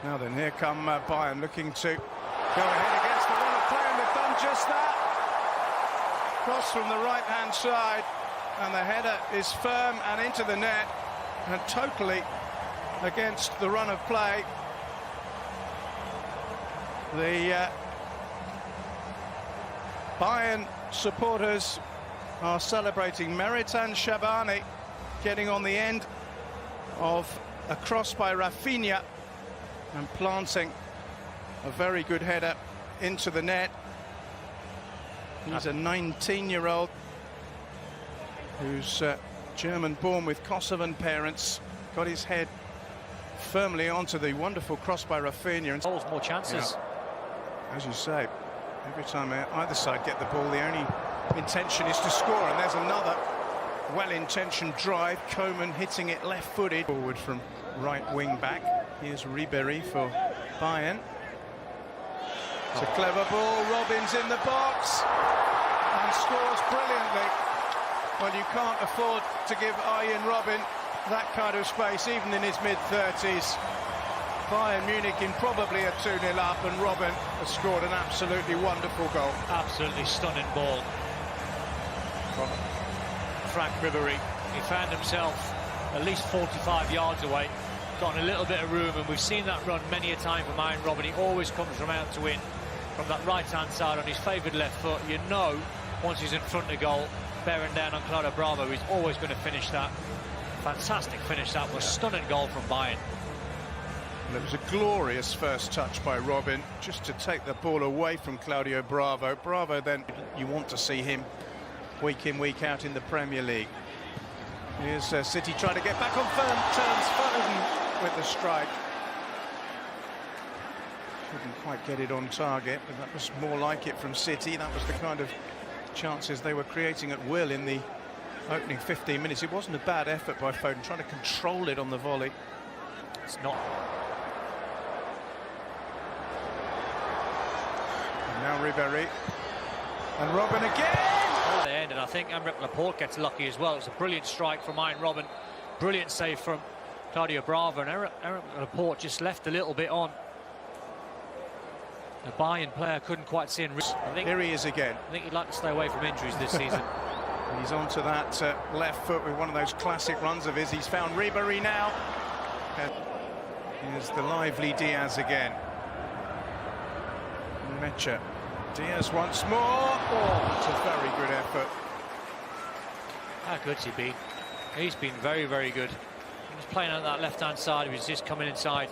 Now then, here come Bayern looking to go ahead against the run of play, and they've done just that. Cross from the right-hand side, and the header is firm and into the net, and totally against the run of play. The Bayern supporters are celebrating Meritan Shabani getting on the end of a cross by Rafinha and planting a very good header into the net. He's a 19-year-old who's German-born with Kosovan parents, got his head firmly onto the wonderful cross by Rafinha. And goals, more chances. Yeah, as you say, every time either side get the ball, the only intention is to score, and there's another well-intentioned drive. Coman hitting it left-footed. Forward from right wing back. Here's Ribéry for Bayern. It's a clever ball. Robben's in the box and scores brilliantly. Well, you can't afford to give Arjen Robben that kind of space, even in his mid-30s. Bayern Munich in probably a 2-0 up, and Robben has scored an absolutely wonderful goal. Absolutely stunning ball from Frank Ribéry. He found himself at least 45 yards away, got a little bit of room, and we've seen that run many a time from Arjen Robben. He always comes from out to in, from that right-hand side on his favoured left foot. You know, once he's in front of goal, bearing down on Claudio Bravo, he's always going to finish that. Fantastic finish that was. Stunning goal from Bayern. Well, it was a glorious first touch by Robben, just to take the ball away from Claudio Bravo. Bravo, then, you want to see him week in, week out in the Premier League. Here's City trying to get back on firm terms. Foden with the strike. Couldn't quite get it on target, but that was more like it from City. That was the kind of chances they were creating at will in the opening 15 minutes. It wasn't a bad effort by Foden, trying to control it on the volley. It's not. And now Ribéry. And Robben again! The end, and I think Aymeric Laporte gets lucky as well. It's a brilliant strike from Arjen Robben. Brilliant save from Claudio Bravo, and Aymeric Laporte just left a little bit on. The Bayern player couldn't quite see him. Here he is again. I think he'd like to stay away from injuries this season. He's onto that left foot with one of those classic runs of his. He's found Ribéry now. And here's the lively Diaz again. Mecha. Diaz once more. Oh, it's a very good effort. How good's he been? He's been very, very good. He was playing on that left-hand side. He was just coming inside,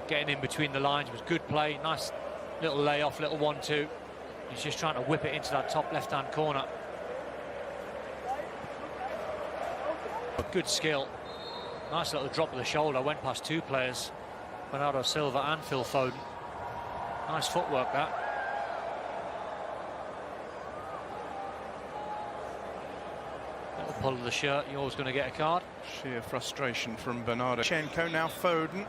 getting in between the lines. It was good play. Nice little layoff, little 1-2. He's just trying to whip it into that top left-hand corner. Good skill. Nice little drop of the shoulder. Went past two players, Bernardo Silva and Phil Foden. Nice footwork, that. Little pull of the shirt. You're always going to get a card. Sheer frustration from Bernardo. Chenko, now Foden.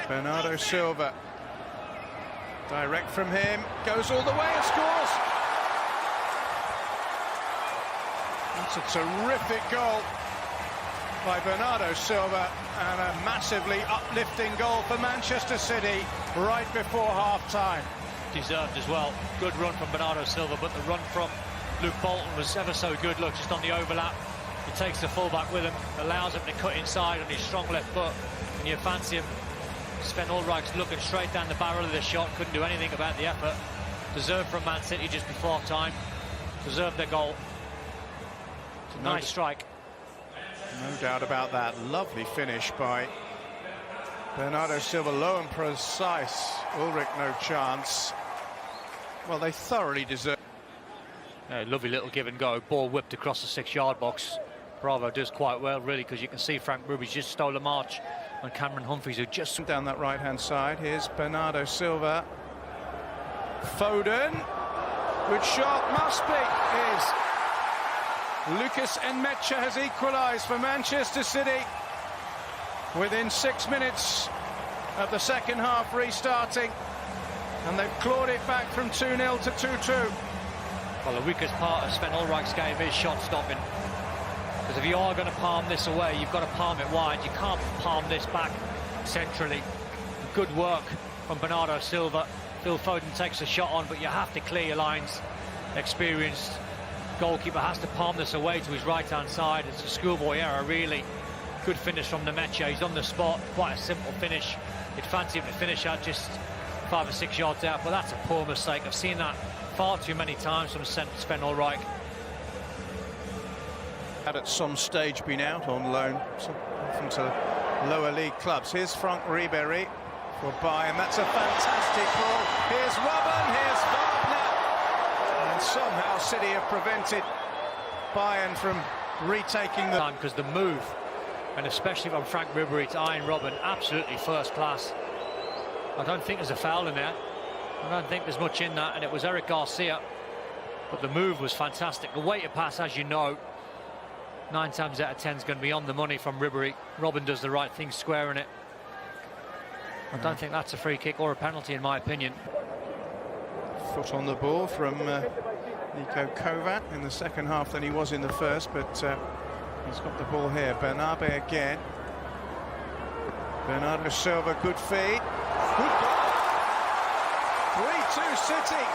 Bernardo Silva. Direct from him. Goes all the way and scores. That's a terrific goal by Bernardo Silva, and a massively uplifting goal for Manchester City right before half-time. Deserved as well. Good run from Bernardo Silva, but the run from Luke Bolton was ever so good. Look, just on the overlap, he takes the fullback with him, allows him to cut inside on his strong left foot, and you fancy him. Sven Ulreich's looking straight down the barrel of the shot, couldn't do anything about the effort. Deserved from Man City just before time. Deserved their goal. It's a nice strike. No doubt about that. Lovely finish by Bernardo Silva. Low and precise. Ulrich no chance. Well, they thoroughly deserve. Lovely little give and go. Ball whipped across the 6-yard box. Bravo does quite well, really, because you can see Frank Ruby's just stole a march on Cameron Humphreys, who just down that right-hand side. Here's Bernardo Silva. Foden. Good shot. Must be. Is. Lucas Nmecha has equalised for Manchester City within 6 minutes of the second half restarting, and they've clawed it back from 2-0 to 2-2. Well, the weakest part of Sven Ulreich's game is shot stopping, because if you are going to palm this away, you've got to palm it wide. You can't palm this back centrally. Good work from Bernardo Silva. Phil Foden takes a shot on, but you have to clear your lines. Experienced goalkeeper has to palm this away to his right-hand side. It's a schoolboy error, really. Good finish from Nemecha. He's on the spot. Quite a simple finish. You'd fancy him to finish out just 5 or 6 yards out, but that's a poor mistake. I've seen that far too many times from Sven Ulreich. Had at some stage been out on loan, often to lower league clubs. Here's Frank Ribéry for Bayern. That's a fantastic ball. Here's Robben, here's Wagner. And somehow City have prevented Bayern from retaking the time, because the move, and especially from Frank Ribéry to Arjen Robben, absolutely first class. I don't think there's a foul in there. I don't think there's much in that, and it was Eric Garcia. But the move was fantastic. The weighted pass, as you know, 9 times out of 10 is going to be on the money from Ribéry. Robben does the right thing, squaring it. I don't think that's a free kick or a penalty, in my opinion. Foot on the ball from Niko Kovac in the second half than he was in the first, but he's got the ball here. Bernabe again. Bernardo Silva, good feed. Good goal. 3-2 City.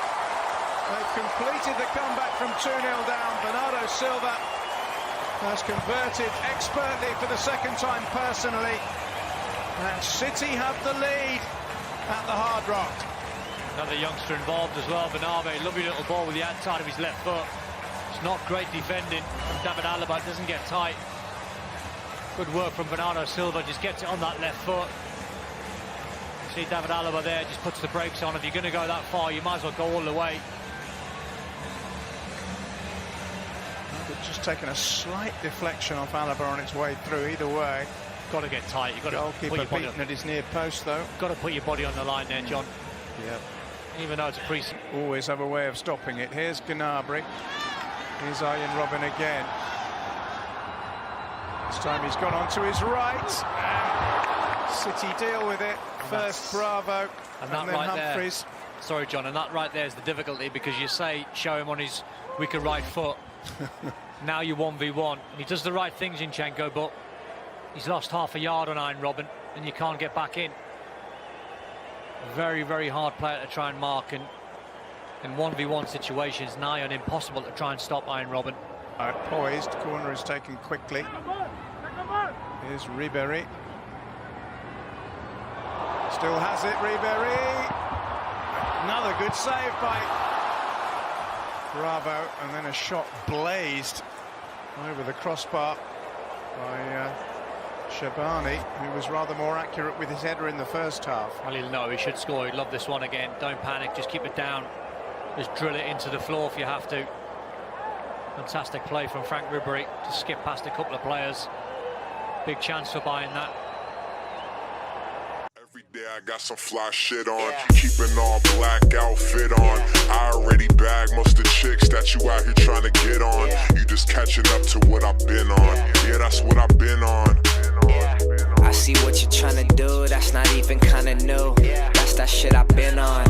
They've completed the comeback from 2-0 down. Bernardo Silva has converted expertly for the second time personally. And City have the lead at the Hard Rock. Another youngster involved as well, Bernabe. Lovely little ball with the outside of his left foot. It's not great defending from David Alaba. It doesn't get tight. Good work from Bernardo Silva. Just gets it on that left foot. See David Alaba there, just puts the brakes on. If you're going to go that far, you might as well go all the way. But just taking a slight deflection off Alaba on its way through. Either way, got to get tight. You've got to goalkeeper put your body beaten at his near post, though. Got to put your body on the line there, John. Yep. Even though it's a pre. Always have a way of stopping it. Here's Gnabry. Here's Arjen Robben again. This time he's gone on to his right. And City deal with it. First Bravo, and then right Humphries. There. Sorry, John, and that right there is the difficulty, because you say show him on his weaker right foot. Now you're 1v1. And he does the right thing, Zinchenko, but he's lost half a yard on Arjen Robben, and you can't get back in. Very, very hard player to try and mark, and in 1v1 situations, nigh on impossible to try and stop Arjen Robben. Poised, corner is taken quickly. Here's Ribéry. Still has it, Ribéry. Another good save by Bravo, and then a shot blazed over the crossbar by Shabani, who was rather more accurate with his header in the first half. Well, he'll know he should score. He'd love this one again. Don't panic, just keep it down. Just drill it into the floor if you have to. Fantastic play from Frank Ribéry to skip past a couple of players. Big chance for Bayern that. Every day I got some fly shit on, keeping all black outfit on. I already bagged most of the chicks that you out here trying to get on. You just catching up to what I've been on. Yeah, that's what I've been on. I see what you're trying to do, that's not even kinda new. That's that shit I've been on.